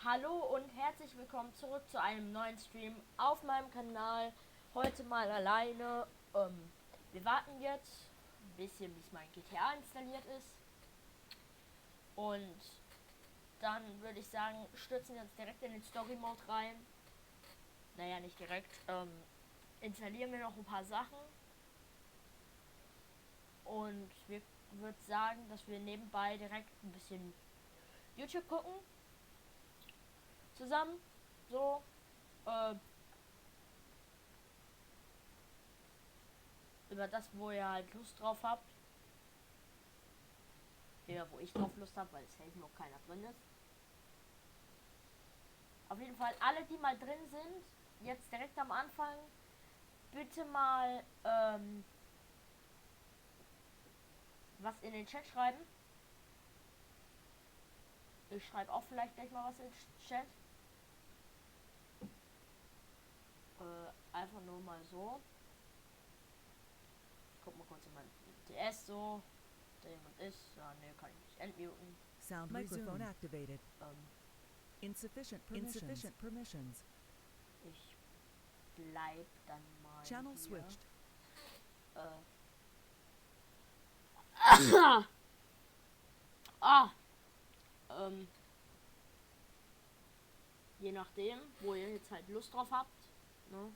Hallo und herzlich willkommen zurück zu einem neuen Stream auf meinem Kanal. Heute mal alleine. Wir warten jetzt ein bisschen, bis mein GTA installiert ist. Und dann würde ich sagen, stürzen wir uns direkt in den Story Mode rein. Naja, nicht direkt. Installieren wir noch ein paar Sachen. Und wir würde sagen, dass wir nebenbei direkt ein bisschen YouTube gucken. Zusammen. So. Über das, wo ihr halt Lust drauf habt. Ja, wo ich drauf Lust habe, weil es hält noch keiner drin ist. Auf jeden Fall alle, die mal drin sind, jetzt direkt am Anfang, bitte mal was in den Chat schreiben. Ich schreibe auch vielleicht gleich mal was in den Chat. Einfach nur mal so. Ich guck mal kurz in mein TS so. Da jemand ist. Ja, ne, kann ich nicht entmuten. Sound microphone activated. Insufficient permissions. Ich bleib dann mal Channel hier. switched. Je nachdem, wo ihr jetzt halt Lust drauf habt. Ne?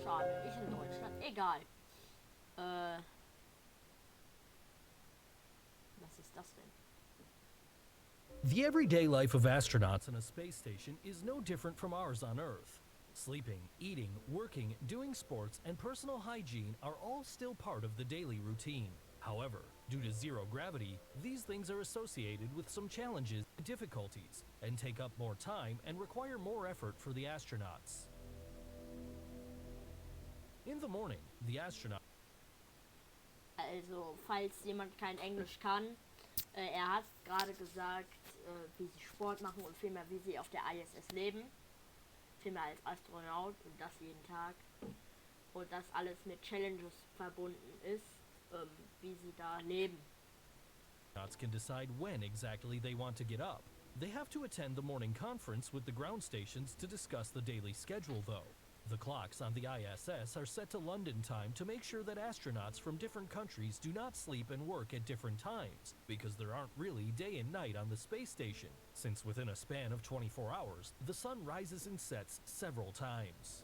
Schade, ich in Deutschland. Egal. Was ist das denn? The everyday life of astronauts on a space station is no different from ours on Earth. Sleeping, eating, working, doing sports, and personal hygiene are all still part of the daily routine. However, due to zero gravity, these things are associated with some challenges and difficulties, and take up more time and require more effort for the astronauts. In the morning, the astronaut. Also, falls jemand kein Englisch kann, er hat gerade gesagt, wie sie Sport machen und vielmehr wie sie auf der ISS leben. Vielmehr als Astronaut und das jeden Tag. Und das alles mit Challenges verbunden ist, wie sie da leben. Astronauts can decide when exactly they want to get up. They have to attend the morning conference with the ground stations to discuss the daily schedule, though. The clocks on the ISS are set to London time to make sure that astronauts from different countries do not sleep and work at different times, because there aren't really day and night on the space station, since within a span of 24 hours, the sun rises and sets several times.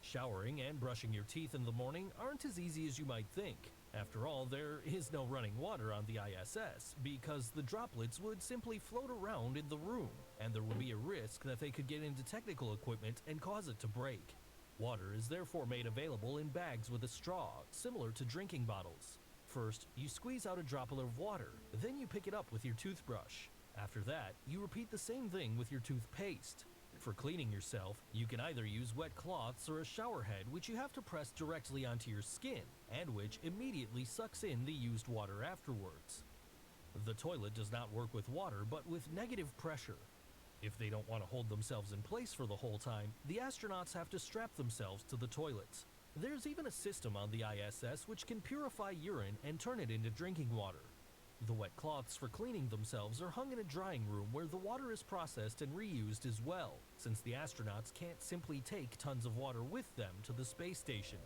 Showering and brushing your teeth in the morning aren't as easy as you might think. After all, there is no running water on the ISS because the droplets would simply float around in the room, and there would be a risk that they could get into technical equipment and cause it to break. Water is therefore made available in bags with a straw, similar to drinking bottles. First, you squeeze out a droplet of water, then you pick it up with your toothbrush. After that, you repeat the same thing with your toothpaste. For cleaning yourself, you can either use wet cloths or a shower head, which you have to press directly onto your skin, and which immediately sucks in the used water afterwards. The toilet does not work with water, but with negative pressure. If they don't want to hold themselves in place for the whole time, the astronauts have to strap themselves to the toilets. There's even a system on the ISS which can purify urine and turn it into drinking water. The wet cloths for cleaning themselves are hung in a drying room where the water is processed and reused as well, since the astronauts can't simply take tons of water with them to the space station.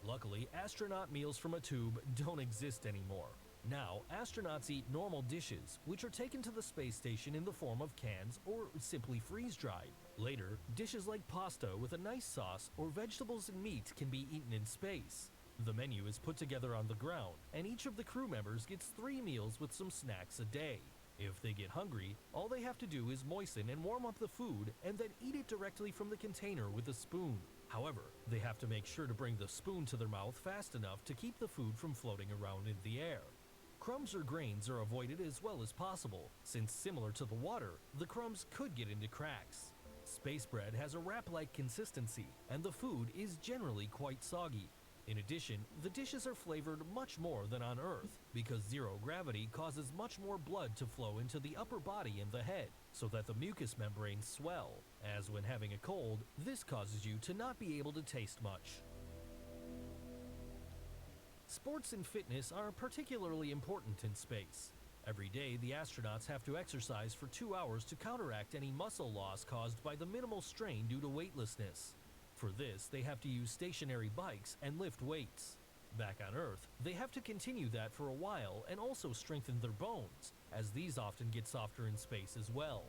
Luckily, astronaut meals from a tube don't exist anymore. Now, astronauts eat normal dishes, which are taken to the space station in the form of cans or simply freeze-dried. Later, dishes like pasta with a nice sauce or vegetables and meat can be eaten in space. The menu is put together on the ground, and each of the crew members gets 3 meals with some snacks a day. If they get hungry, all they have to do is moisten and warm up the food and then eat it directly from the container with a spoon. However, they have to make sure to bring the spoon to their mouth fast enough to keep the food from floating around in the air. Crumbs or grains are avoided as well as possible, since similar to the water, the crumbs could get into cracks. space bread has a wrap-like consistency, and the food is generally quite soggy. In addition, the dishes are flavored much more than on Earth, because zero gravity causes much more blood to flow into the upper body and the head, so that the mucous membranes swell. As when having a cold, this causes you to not be able to taste much. Sports and fitness are particularly important in space. Every day, the astronauts have to exercise for 2 hours to counteract any muscle loss caused by the minimal strain due to weightlessness. For this, they have to use stationary bikes and lift weights. Back on Earth, they have to continue that for a while and also strengthen their bones, as these often get softer in space as well.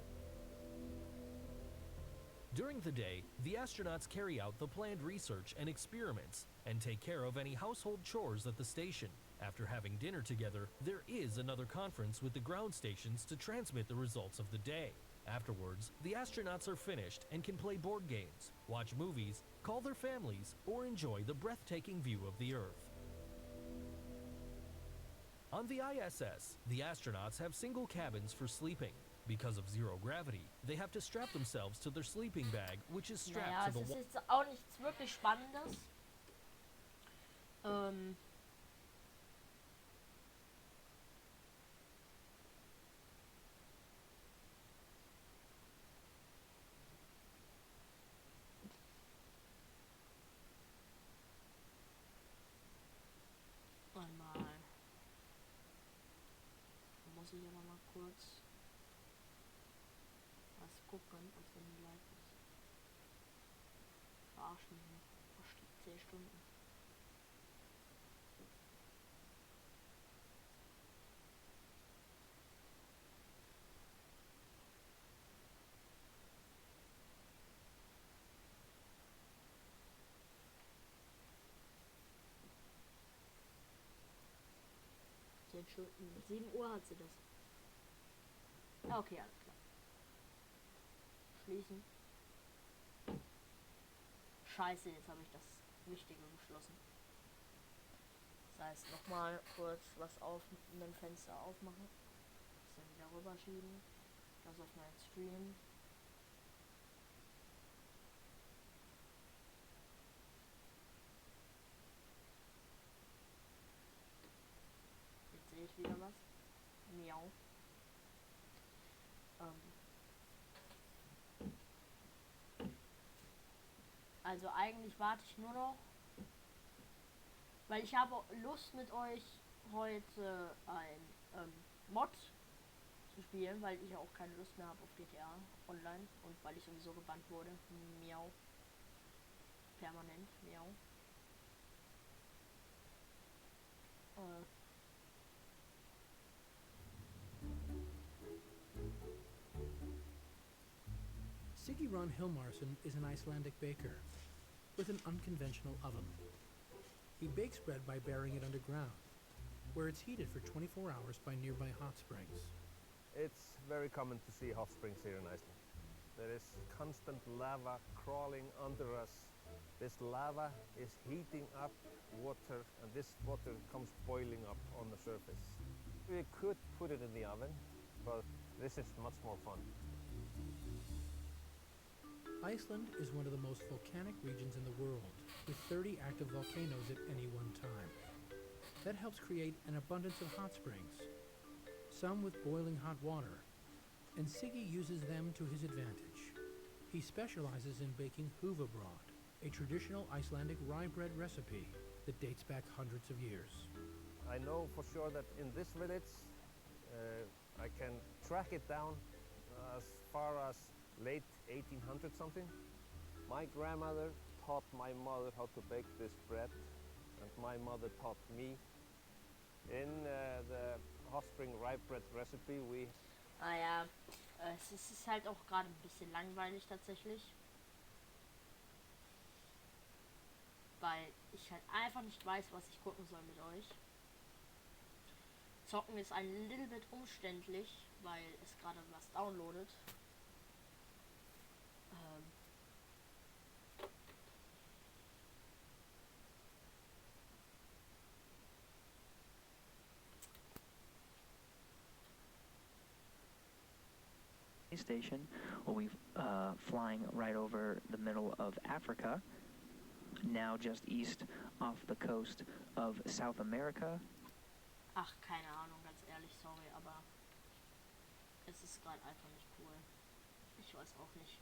During the day, the astronauts carry out the planned research and experiments and take care of any household chores at the station. After having dinner together, there is another conference with the ground stations to transmit the results of the day. Afterwards, the astronauts are finished and can play board games, watch movies, call their families, or enjoy the breathtaking view of the Earth. On the ISS, the astronauts have single cabins for sleeping. Because of zero gravity, they have to strap themselves to their sleeping bag, which is strapped to the es ist jetzt auch nichts wirklich Spannendes. Einmal. Muss ich aber mal kurz was gucken, als wenn die live ist. Verarschen mich nicht. Versteht 10 Stunden. Stunden. 7 Uhr hat sie das. Okay, alles klar. Schließen. Scheiße, jetzt habe ich das Wichtige geschlossen. Das heißt, nochmal kurz was auf in dem Fenster aufmachen. Das dann wieder rüberschieben. Das auf meinen Stream. Jetzt sehe ich wieder was. Miau. Also eigentlich warte ich nur noch, weil ich habe Lust mit euch heute ein Mod zu spielen, weil ich auch keine Lust mehr habe auf GTA Online und weil ich sowieso gebannt wurde. Miau. Permanent. Miau. Siggy Ron Hilmarsson is an Icelandic baker with an unconventional oven. He bakes bread by burying it underground, where it's heated for 24 hours by nearby hot springs. It's very common to see hot springs here in Iceland. There is constant lava crawling under us. This lava is heating up water, and this water comes boiling up on the surface. We could put it in the oven, but this is much more fun. Iceland is one of the most volcanic regions in the world, with 30 active volcanoes at any one time. That helps create an abundance of hot springs, some with boiling hot water, and Siggy uses them to his advantage. He specializes in baking húfubrauð, a traditional Icelandic rye bread recipe that dates back hundreds of years. I know for sure that in this village, I can track it down as far as late 1800 something. My grandmother taught my mother how to bake this bread, and my mother taught me. In the hot spring rye bread recipe we... Ah ja, es ist halt auch gerade ein bisschen langweilig tatsächlich. Weil ich halt einfach nicht weiß, was ich gucken soll mit euch. Zocken ist ein little bit umständlich, weil es gerade was downloadet. station will be flying right over the middle of Africa, now just east off the coast of South America. Ach, keine Ahnung, ganz ehrlich, sorry, aber es ist gerade einfach nicht cool. Ich weiß auch nicht.